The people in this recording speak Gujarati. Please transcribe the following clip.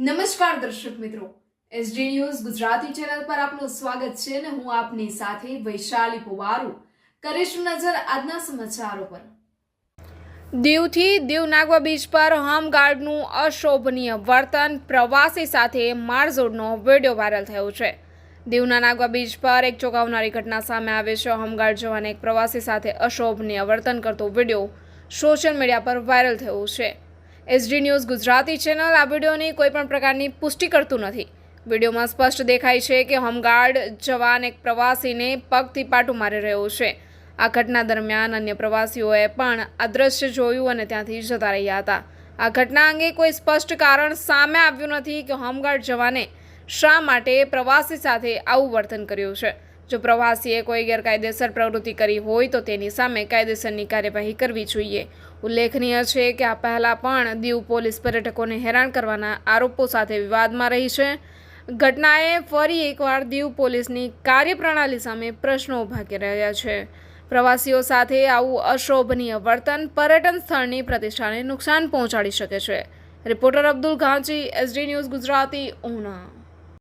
નમસ્કાર દર્શક મિત્રો, એસડી ન્યૂઝ ગુજરાતી ચેનલ પર આપનું સ્વાગત છે અને હું આપની સાથે વૈશાલી પોવારુ કરીશું નજર આજના સમાચારો પર। દીવથી દીવ નાગવા બીચ પર હોમગાર્ડનું અશોભનીય વર્તન, પ્રવાસી સાથે મારઝોડનો વિડીયો વાયરલ થયો છે। દીવના નાગવા બીચ પર એક ચોંકાવનારી ઘટના સામે આવે છે। હોમગાર્ડ જવાને એક પ્રવાસી સાથે અશોભનીય વર્તન કરતો વિડીયો સોશિયલ મીડિયા પર વાયરલ થયો છે। એસડી ન્યૂઝ ગુજરાતી ચેનલ આ વિડીયોની કોઈપણ પ્રકારની પુષ્ટિ કરતું નથી। વિડીયોમાં સ્પષ્ટ દેખાય છે કે હોમગાર્ડ જવાન એક પ્રવાસીને પગથી પાટું મારી રહ્યો છે। આ ઘટના દરમિયાન અન્ય પ્રવાસીઓએ પણ આ દ્રશ્ય જોયું અને ત્યાંથી જતા રહ્યા હતા। આ ઘટના અંગે કોઈ સ્પષ્ટ કારણ સામે આવ્યું નથી કે હોમગાર્ડ જવાને શા માટે પ્રવાસી સાથે આવું વર્તન કર્યું છે। જો પ્રવાસીએ કોઈ ગેરકાયદેસર પ્રવૃત્તિ કરી હોય તો તેની સામે કાયદેસરની કાર્યવાહી કરવી જોઈએ। ઉલ્લેખનીય છે કે આ પહેલાં પણ દીવ પોલીસ પર્યટકોને હેરાન કરવાના આરોપો સાથે વિવાદમાં રહી છે। ઘટનાએ ફરી એકવાર દીવ પોલીસની કાર્યપ્રણાલી સામે પ્રશ્નો ઊભા કરી રહ્યા છે। પ્રવાસીઓ સાથે આવું અશોભનીય વર્તન પર્યટન સ્થળની પ્રતિષ્ઠાને નુકસાન પહોંચાડી શકે છે। રિપોર્ટર અબ્દુલ ઘાંચી, એસડી ન્યૂઝ ગુજરાતી, ઉના।